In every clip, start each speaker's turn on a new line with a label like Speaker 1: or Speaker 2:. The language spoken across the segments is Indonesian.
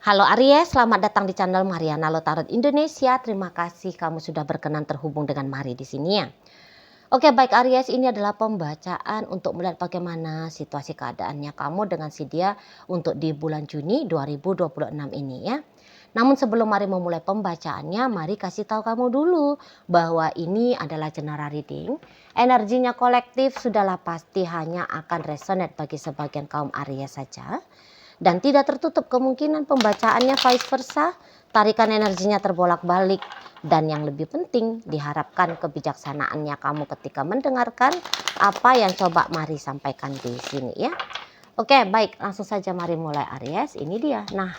Speaker 1: Halo Aries, selamat datang di channel Mariana Lotarot Indonesia. Terima kasih kamu sudah berkenan terhubung dengan Mari di sini ya. Oke baik Aries, ini adalah pembacaan untuk melihat bagaimana situasi keadaannya kamu dengan si dia untuk di bulan Juni 2026 ini ya. Namun sebelum Mari memulai pembacaannya, mari kasih tahu kamu dulu bahwa ini adalah general reading. Energinya kolektif sudahlah pasti hanya akan resonate bagi sebagian kaum Aries saja. Dan tidak tertutup kemungkinan pembacaannya vice versa, tarikan energinya terbolak-balik. Dan yang lebih penting, diharapkan kebijaksanaannya kamu ketika mendengarkan apa yang coba Mari sampaikan di sini ya. Oke, baik, langsung saja mari mulai Aries. Ini dia. Nah,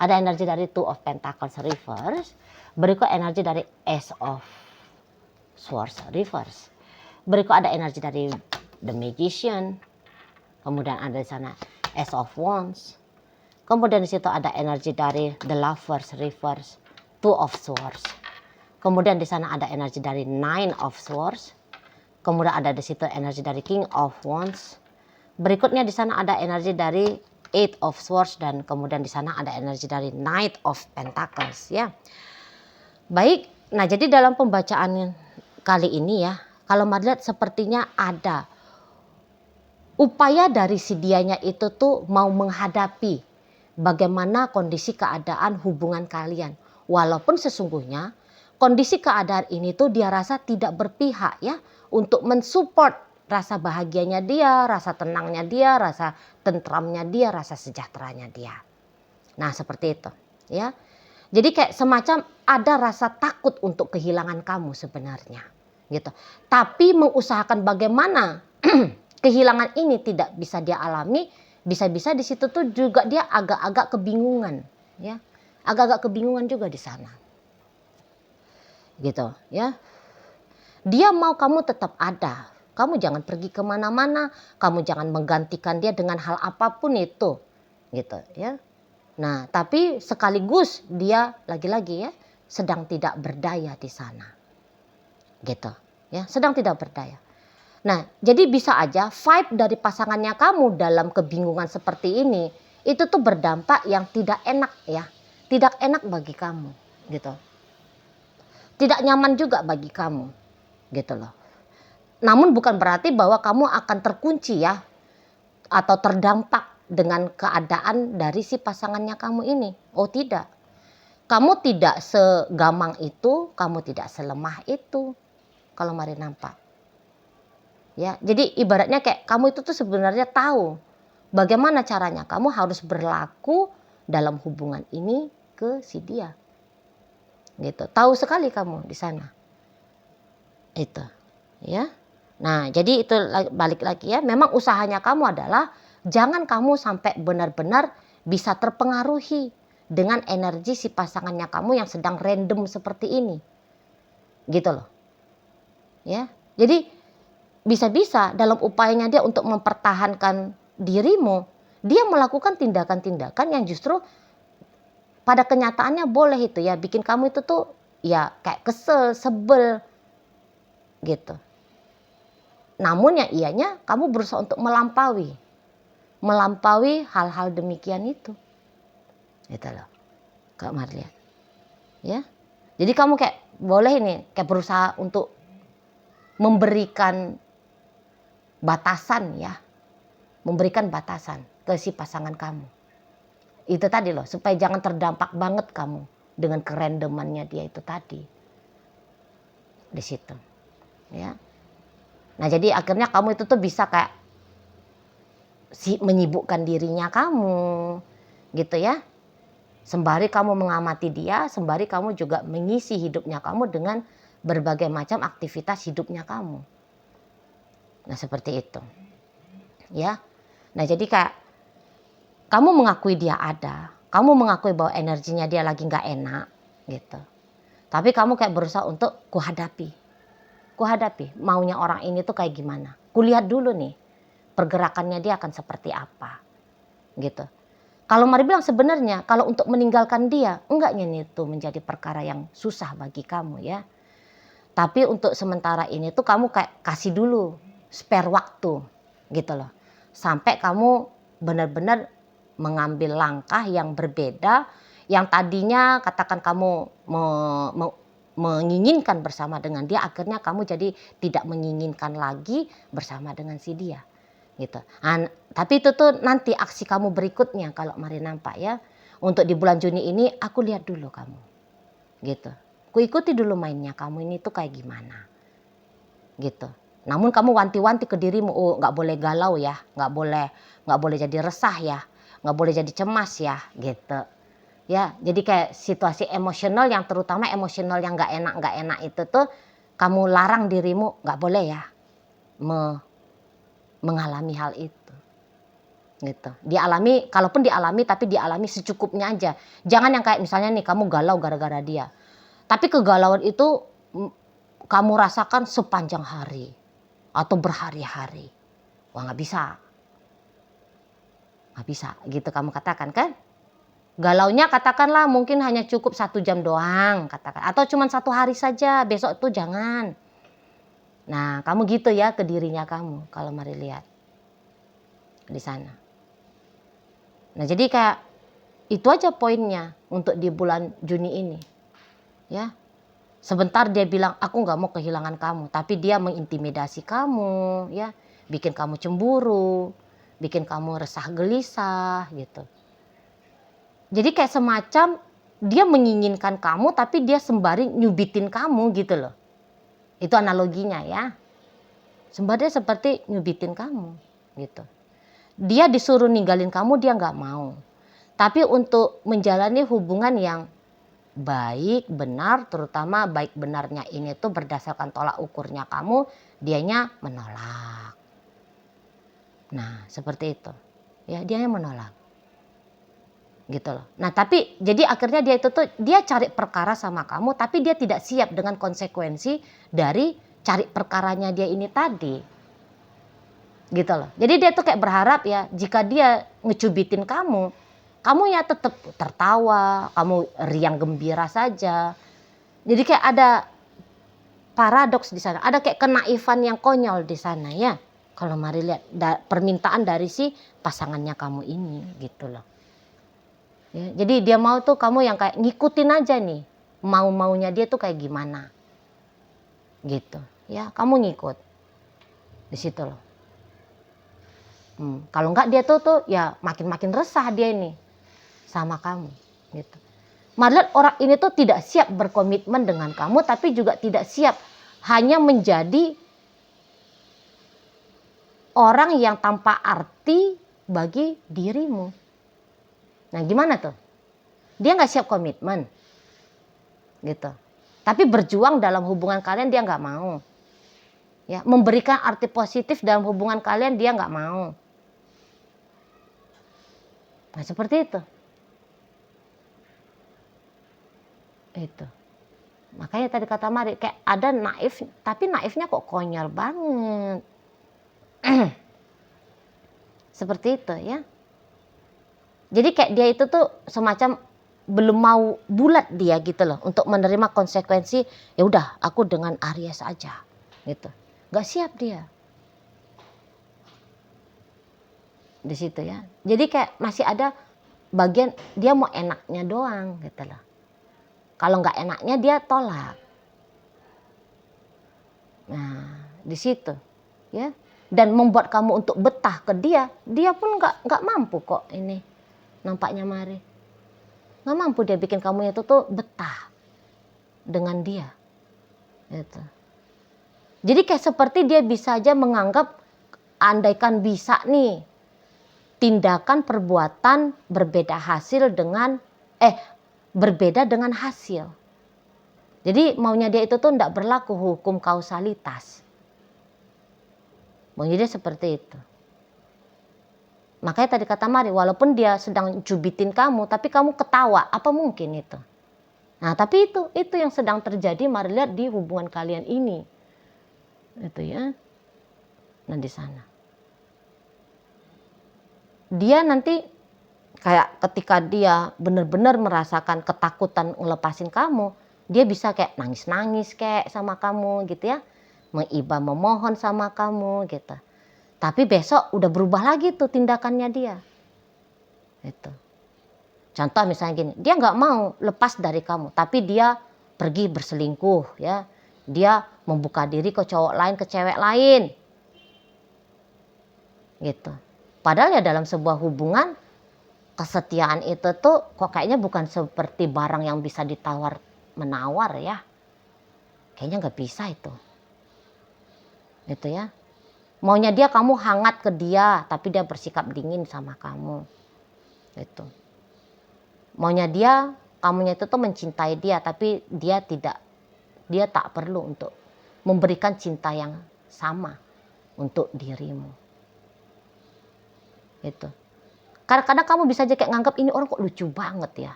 Speaker 1: ada energi dari Two of Pentacles reverse. Berikut energi dari Ace of Swords reverse. Berikut ada energi dari The Magician. Kemudian ada di sana Ace of Wands. Kemudian di situ ada energi dari The Lovers reverse, Two of Swords. Kemudian di sana ada energi dari Nine of Swords. Kemudian ada di situ energi dari King of Wands. Berikutnya di sana ada energi dari Eight of Swords dan kemudian di sana ada energi dari Knight of Pentacles ya. Baik, nah jadi dalam pembacaan kali ini ya, kalau melihat sepertinya ada upaya dari si dianya itu tuh mau menghadapi bagaimana kondisi keadaan hubungan kalian. Walaupun sesungguhnya kondisi keadaan ini tuh dia rasa tidak berpihak ya untuk mensupport rasa bahagianya dia, rasa tenangnya dia, rasa tentramnya dia, rasa sejahteranya dia. Nah seperti itu ya. Jadi kayak semacam ada rasa takut untuk kehilangan kamu sebenarnya gitu. Tapi mengusahakan bagaimana kehilangan ini tidak bisa dia alami. Bisa-bisa di situ tuh juga dia agak-agak kebingungan ya. Agak-agak kebingungan juga di sana. Gitu ya. Dia mau kamu tetap ada. Kamu jangan pergi kemana-mana. Kamu jangan menggantikan dia dengan hal apapun itu. Gitu ya. Nah tapi sekaligus dia lagi-lagi ya sedang tidak berdaya di sana. Gitu ya. Sedang tidak berdaya. Nah, jadi bisa aja vibe dari pasangannya kamu dalam kebingungan seperti ini itu tuh berdampak yang tidak enak ya. Tidak enak bagi kamu gitu. Tidak nyaman juga bagi kamu gitu loh. Namun bukan berarti bahwa kamu akan terkunci ya atau terdampak dengan keadaan dari si pasangannya kamu ini. Oh tidak. Kamu tidak segamang itu, kamu tidak selemah itu. Kalau Mari nampak. Ya, jadi ibaratnya kayak kamu itu tuh sebenarnya tahu bagaimana caranya kamu harus berlaku dalam hubungan ini ke si dia. Gitu. Tahu sekali kamu di sana. Itu, ya. Nah, jadi itu balik lagi ya, memang usahanya kamu adalah jangan kamu sampai benar-benar bisa terpengaruhi dengan energi si pasangannya kamu yang sedang random seperti ini. Gitu loh. Ya. Jadi bisa-bisa dalam upayanya dia untuk mempertahankan dirimu, dia melakukan tindakan-tindakan yang justru pada kenyataannya boleh itu ya bikin kamu itu tuh ya kayak kesel, sebel gitu. Namun yang ianya kamu berusaha untuk melampaui hal-hal demikian itu. Gitu loh. Kak Marlian. Ya. Jadi kamu kayak boleh ini kayak berusaha untuk memberikan batasan ya, memberikan batasan ke si pasangan kamu. Itu tadi loh, supaya jangan terdampak banget kamu dengan kerandomannya dia itu tadi. Di situ. Ya. Nah, jadi akhirnya kamu itu tuh bisa kayak menyibukkan dirinya kamu. Gitu ya. Sembari kamu mengamati dia, sembari kamu juga mengisi hidupnya kamu dengan berbagai macam aktivitas hidupnya kamu. Nah, seperti itu. Ya. Nah, jadi kayak kamu mengakui dia ada, kamu mengakui bahwa energinya dia lagi nggak enak gitu. Tapi kamu kayak berusaha untuk kuhadapi maunya orang ini tuh kayak gimana. Kulihat dulu nih pergerakannya dia akan seperti apa gitu. Kalau Mari bilang sebenarnya kalau untuk meninggalkan dia enggaknya itu menjadi perkara yang susah bagi kamu ya. Tapi untuk sementara ini tuh kamu kayak kasih dulu spare waktu gitu loh. Sampai kamu benar-benar mengambil langkah yang berbeda, yang tadinya katakan kamu menginginkan bersama dengan dia, akhirnya kamu jadi tidak menginginkan lagi bersama dengan si dia gitu. Tapi itu tuh nanti aksi kamu berikutnya kalau Mari nampak ya. Untuk di bulan Juni ini aku lihat dulu kamu gitu. Ku ikuti dulu mainnya kamu ini tuh kayak gimana gitu. Namun kamu wanti-wanti ke dirimu, oh nggak boleh galau ya, nggak boleh jadi resah ya, nggak boleh jadi cemas ya gitu. Ya, jadi kayak situasi emosional yang terutama emosional yang nggak enak itu tuh kamu larang dirimu nggak boleh ya mengalami hal itu, gitu. Dialami, kalaupun dialami tapi dialami secukupnya aja. Jangan yang kayak misalnya nih kamu galau gara-gara dia, tapi kegalauan itu kamu rasakan sepanjang hari atau berhari-hari. Wah nggak bisa, gitu kamu katakan kan? Galaunya katakanlah mungkin hanya cukup 1 jam doang katakan, atau cuma 1 hari saja, besok itu jangan. Nah kamu gitu ya ke dirinya kamu kalau Mari lihat di sana. Nah jadi kayak itu aja poinnya untuk di bulan Juni ini ya. Sebentar dia bilang aku nggak mau kehilangan kamu, tapi dia mengintimidasi kamu ya, bikin kamu cemburu, bikin kamu resah gelisah gitu. Jadi kayak semacam dia menginginkan kamu tapi dia sembari nyubitin kamu gitu loh. Itu analoginya ya. Sembari seperti nyubitin kamu gitu. Dia disuruh ninggalin kamu dia nggak mau. Tapi untuk menjalani hubungan yang baik, benar, terutama baik benarnya ini tuh berdasarkan tolak ukurnya kamu, dianya menolak. Nah seperti itu. Ya dianya menolak. Gitu loh. Nah tapi jadi akhirnya dia itu tuh dia cari perkara sama kamu tapi dia tidak siap dengan konsekuensi dari cari perkaranya dia ini tadi. Gitu loh. Jadi dia tuh kayak berharap ya jika dia ngecubitin kamu, kamu ya tetap tertawa, kamu riang gembira saja. Jadi kayak ada paradoks di sana, ada kayak kenaifan yang konyol di sana ya. Kalau Mari lihat permintaan dari si pasangannya kamu ini gitu loh. Ya, jadi dia mau tuh kamu yang kayak ngikutin aja nih mau-maunya dia tuh kayak gimana gitu ya, kamu ngikut di situ loh. Kalau enggak dia tuh ya makin resah dia ini sama kamu gitu. Malah orang ini tuh tidak siap berkomitmen dengan kamu tapi juga tidak siap hanya menjadi orang yang tanpa arti bagi dirimu. Nah gimana tuh? Dia nggak siap komitmen gitu. Tapi berjuang dalam hubungan kalian dia nggak mau. Ya, memberikan arti positif dalam hubungan kalian dia nggak mau. Nah seperti itu. Itu. Makanya tadi kata Mari kayak ada naif, tapi naifnya kok konyol banget. Seperti itu ya. Jadi kayak dia itu tuh semacam belum mau bulat dia gitu loh untuk menerima konsekuensi. Ya udah aku dengan Aries aja gitu. Gak siap dia di situ ya. Jadi kayak masih ada bagian dia mau enaknya doang gitu loh. Kalau nggak enaknya dia tolak. Nah di situ ya. Dan membuat kamu untuk betah ke dia pun nggak mampu kok ini nampaknya Mari. Nggak mampu dia bikin kamu itu tuh betah dengan dia. Gitu. Jadi kayak seperti dia bisa aja menganggap andaikan bisa nih tindakan perbuatan berbeda hasil dengan berbeda dengan hasil. Jadi maunya dia itu tuh enggak berlaku hukum kausalitas. Maunya dia seperti itu. Makanya tadi kata Mari, walaupun dia sedang cubitin kamu, tapi kamu ketawa, apa mungkin itu? Nah tapi itu yang sedang terjadi Mari lihat di hubungan kalian ini. Itu ya. Nah di sana. Dia nanti kayak ketika dia benar-benar merasakan ketakutan ngelepasin kamu, dia bisa kayak nangis-nangis kayak sama kamu gitu ya. Memohon sama kamu gitu. Tapi besok udah berubah lagi tuh tindakannya dia. Gitu. Contoh misalnya gini, dia nggak mau lepas dari kamu, tapi dia pergi berselingkuh ya. Dia membuka diri ke cowok lain, ke cewek lain. Gitu. Padahal ya dalam sebuah hubungan, kesetiaan itu tuh kok kayaknya bukan seperti barang yang bisa ditawar menawar ya. Kayaknya nggak bisa itu. Gitu ya. Maunya dia kamu hangat ke dia, tapi dia bersikap dingin sama kamu. Itu. Maunya dia, kamunya itu tuh mencintai dia, tapi dia tak perlu untuk memberikan cinta yang sama untuk dirimu. Itu. Kadang-kadang kamu bisa aja kayak nganggap ini orang kok lucu banget ya.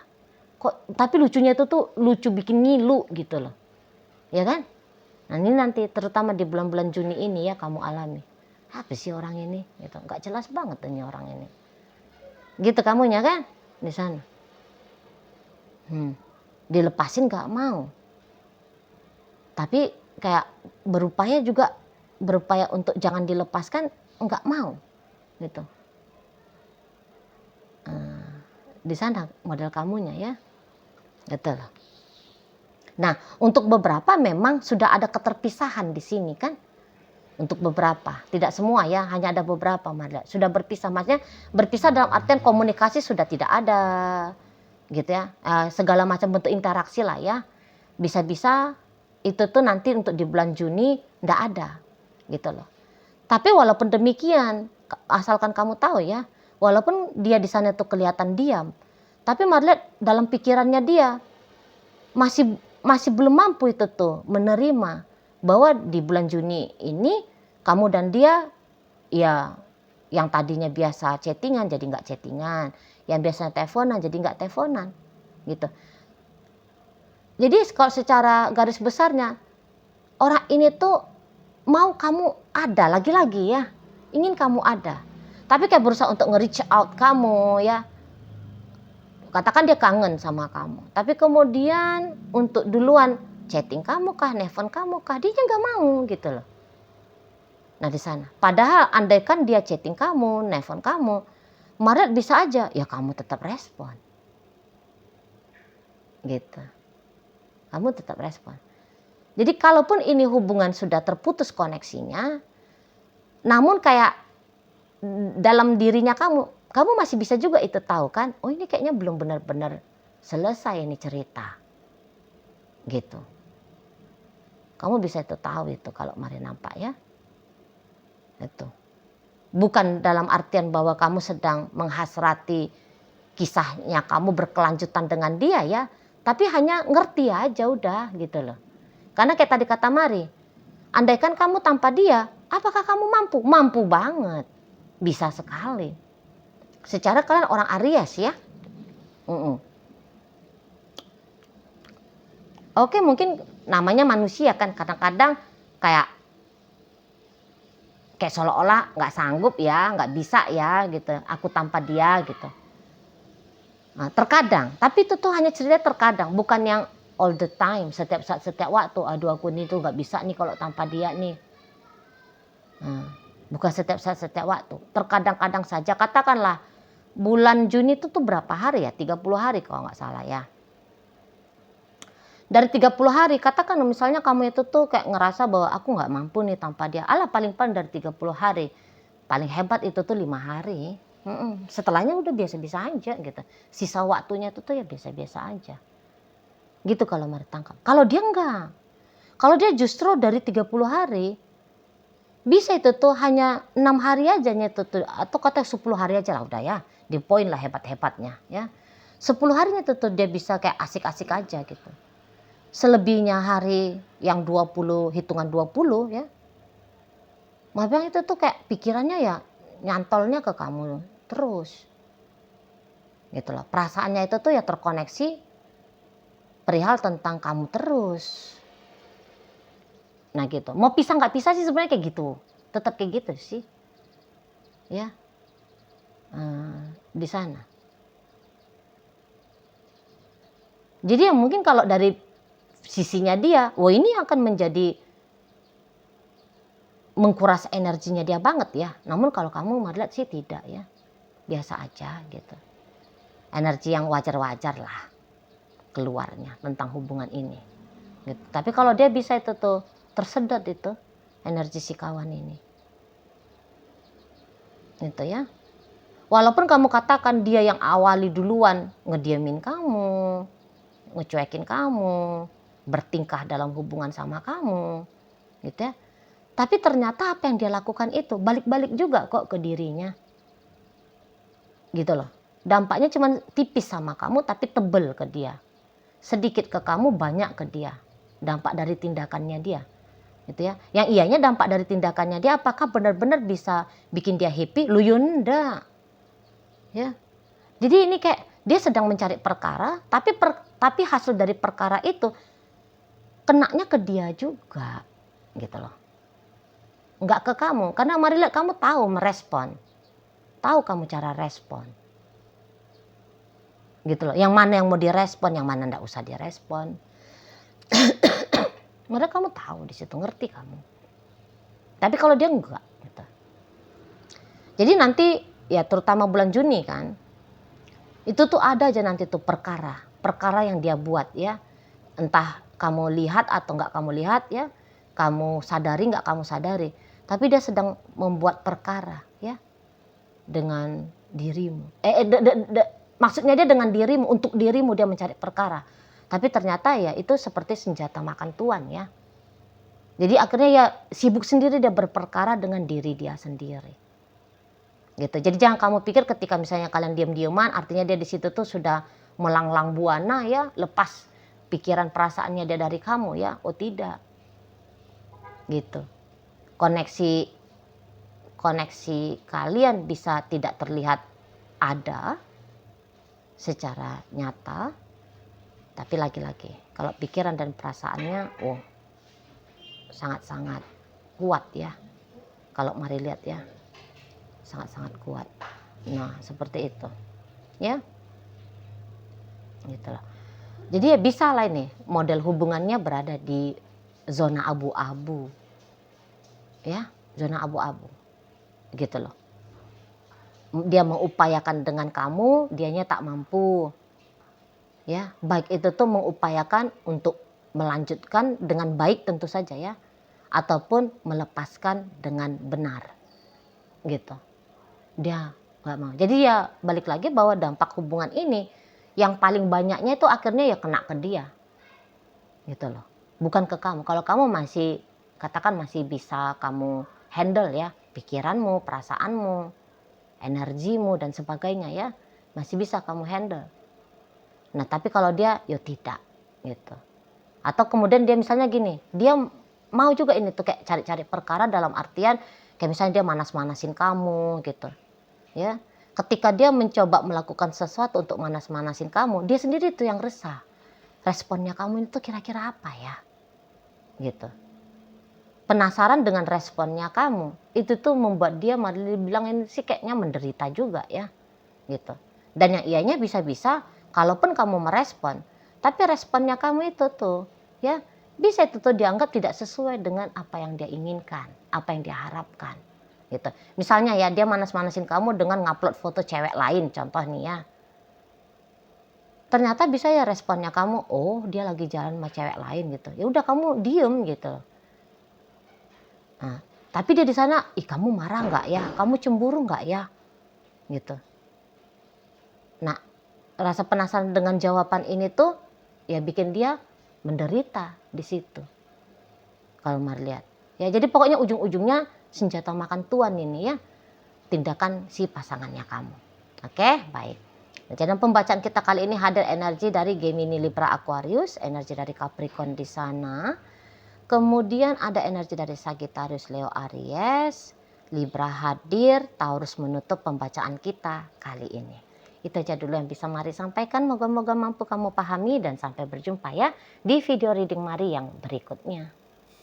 Speaker 1: Tapi lucunya itu tuh lucu bikin ngilu gitu loh. Ya kan? Nah ini nanti terutama di bulan-bulan Juni ini ya kamu alami. Apa sih orang ini? Gitu. Nggak jelas banget ini orang ini. Gitu kamunya kan? Di sana. Dilepasin nggak mau. Tapi kayak berupaya untuk jangan dilepaskan nggak mau. Gitu. Di sana model kamunya ya. Betul. Nah, untuk beberapa memang sudah ada keterpisahan di sini kan. Untuk beberapa, tidak semua ya, hanya ada beberapa sudah berpisah. Maksudnya berpisah dalam artian komunikasi sudah tidak ada, gitu ya. Segala macam bentuk interaksi lah ya. Bisa-bisa itu tuh nanti untuk di bulan Juni nggak ada, gitu loh. Tapi walaupun demikian, asalkan kamu tahu ya, walaupun dia di sana tuh kelihatan diam, tapi lihat dalam pikirannya dia masih belum mampu itu tuh menerima bahwa di bulan Juni ini kamu dan dia ya yang tadinya biasa chattingan jadi nggak chattingan, yang biasanya teleponan jadi nggak teleponan gitu. Jadi kalau secara garis besarnya orang ini tuh mau kamu ada lagi-lagi ya, ingin kamu ada, tapi kayak berusaha untuk nge-reach out kamu ya. Katakan dia kangen sama kamu, tapi kemudian untuk duluan chatting kamu kah, nelfon kamu kah, dia nggak mau gitu loh. Nah di sana, padahal andaikan dia chatting kamu, nelfon kamu, Maret bisa aja, ya kamu tetap respon, gitu. Kamu tetap respon. Jadi kalaupun ini hubungan sudah terputus koneksinya, namun kayak dalam dirinya kamu masih bisa juga itu tahu kan, oh ini kayaknya belum benar-benar selesai ini cerita, gitu. Kamu bisa itu tahu itu kalau Mari nampak ya, itu. Bukan dalam artian bahwa kamu sedang menghasrati kisahnya kamu berkelanjutan dengan dia ya, tapi hanya ngerti aja udah gitu loh. Karena kayak tadi kata Mari, andaikan kamu tanpa dia, apakah kamu mampu? Mampu banget, bisa sekali. Secara kalian orang Aries ya. Oke, mungkin namanya manusia kan kadang-kadang kayak seolah-olah nggak sanggup ya, nggak bisa ya gitu. Aku tanpa dia gitu. Nah, terkadang, tapi itu tuh hanya cerita terkadang, bukan yang all the time, setiap saat, setiap waktu. Aduh aku nih tuh nggak bisa nih kalau tanpa dia nih. Bukan setiap saat, setiap waktu. Terkadang-kadang saja, katakanlah bulan Juni itu tuh berapa hari ya? 30 hari kalau nggak salah ya. Dari 30 hari, katakan misalnya kamu itu tuh kayak ngerasa bahwa aku nggak mampu nih tanpa dia. Alah paling dari 30 hari. Paling hebat itu tuh 5 hari. Setelahnya udah biasa-biasa aja gitu. Sisa waktunya itu tuh ya biasa-biasa aja. Gitu kalau Mari tangkap. Kalau dia enggak. Kalau dia justru dari 30 hari, bisa itu tuh hanya 6 hari aja itu tuh. Atau kata 10 hari aja lah udah ya. Di poin lah hebat-hebatnya ya. 10 harinya itu tuh dia bisa kayak asik-asik aja gitu. Selebihnya hari yang 20, hitungan 20 ya. Mabang itu tuh kayak pikirannya ya nyantolnya ke kamu terus. Gitu loh. Perasaannya itu tuh ya terkoneksi perihal tentang kamu terus. Nah gitu. Mau pisah nggak pisah sih sebenarnya kayak gitu. Tetap kayak gitu sih. Ya. Di sana. Jadi ya mungkin kalau dari sisinya dia, wah ini akan menjadi mengkuras energinya dia banget ya. Namun kalau kamu lihat sih tidak ya, biasa aja gitu. energi yang wajar-wajar lah keluarnya tentang hubungan ini. Gitu. Tapi kalau dia bisa itu tuh tersedot itu energi si kawan ini. Gitu ya. Walaupun kamu katakan dia yang awali duluan ngediamin kamu, ngecuekin kamu, bertingkah dalam hubungan sama kamu, gitu ya. Tapi ternyata apa yang dia lakukan itu balik-balik juga kok ke dirinya. Gitu loh. Dampaknya cuma tipis sama kamu tapi tebel ke dia. Sedikit ke kamu, banyak ke dia. Dampak dari tindakannya dia. Gitu ya. Yang iyanya dampak dari tindakannya dia apakah benar-benar bisa bikin dia happy? Lu enggak. Ya. Jadi ini kayak dia sedang mencari perkara, tapi hasil dari perkara itu kenanya ke dia juga, gitu loh. Enggak ke kamu, karena mari lihat kamu tahu merespon, tahu kamu cara respon, gitu loh. Yang mana yang mau direspon, yang mana enggak usah direspon. Mereka kamu tahu di situ, ngerti kamu. Tapi kalau dia enggak, gitu. Jadi nanti ya terutama bulan Juni kan. Itu tuh ada aja nanti tuh perkara yang dia buat ya. Entah kamu lihat atau enggak kamu lihat ya. Kamu sadari enggak kamu sadari. Tapi dia sedang membuat perkara ya. Dengan dirimu. Maksudnya dia dengan dirimu, untuk dirimu dia mencari perkara. Tapi ternyata ya itu seperti senjata makan tuan ya. Jadi akhirnya ya sibuk sendiri dia berperkara dengan diri dia sendiri. Gitu. Jadi jangan kamu pikir ketika misalnya kalian diam-diaman artinya dia di situ tuh sudah melanglang buana ya, lepas pikiran perasaannya dia dari kamu ya. Oh tidak. Gitu. Koneksi kalian bisa tidak terlihat ada secara nyata, tapi lagi-lagi kalau pikiran dan perasaannya sangat-sangat kuat ya. Kalau mari lihat ya. Sangat-sangat kuat. Nah, seperti itu. Ya. Gitu loh. Jadi ya bisa lah ini model hubungannya berada di zona abu-abu. Ya, zona abu-abu. Gitu loh. Dia mengupayakan dengan kamu, dianya tak mampu. Ya, baik itu tuh mengupayakan untuk melanjutkan dengan baik tentu saja ya. Ataupun melepaskan dengan benar. Gitu. Dia nggak mau. Jadi ya balik lagi bahwa dampak hubungan ini yang paling banyaknya itu akhirnya ya kena ke dia. Gitu loh. Bukan ke kamu. Kalau kamu masih katakan masih bisa kamu handle ya pikiranmu, perasaanmu, energimu dan sebagainya ya. Masih bisa kamu handle. Nah, tapi kalau dia ya tidak gitu. Atau kemudian dia misalnya gini, dia mau juga ini tuh kayak cari-cari perkara dalam artian kayak misalnya dia manas-manasin kamu gitu. Ya, ketika dia mencoba melakukan sesuatu untuk manas-manasin kamu, dia sendiri tuh yang resah. Responnya kamu itu kira-kira apa ya? Gitu. Penasaran dengan responnya kamu, itu tuh membuat dia malah bilang ini sih kayaknya menderita juga ya. Gitu. Dan yang ianya bisa-bisa, kalaupun kamu merespon, tapi responnya kamu itu tuh, ya bisa itu tuh dianggap tidak sesuai dengan apa yang dia inginkan, apa yang dia harapkan. Gitu. Misalnya ya dia manas-manasin kamu dengan ngupload foto cewek lain contoh nih ya. Ternyata bisa ya responnya kamu, oh dia lagi jalan sama cewek lain gitu. Ya udah kamu diem gitu. Nah, tapi dia di sana, ih kamu marah nggak ya? Kamu cemburu nggak ya? Gitu. Nah, rasa penasaran dengan jawaban ini tuh ya bikin dia menderita di situ. Kalau mari lihat. Ya jadi pokoknya ujung-ujungnya senjata makan tuan ini ya, tindakan si pasangannya kamu. Oke, baik. Nah, dalam pembacaan kita kali ini hadir energi dari Gemini, Libra, Aquarius, energi dari Capricorn di sana. Kemudian ada energi dari Sagittarius, Leo, Aries, Libra hadir, Taurus menutup pembacaan kita kali ini. Itu aja dulu yang bisa Mari sampaikan, moga-moga mampu kamu pahami dan sampai berjumpa ya di video reading Mari yang berikutnya.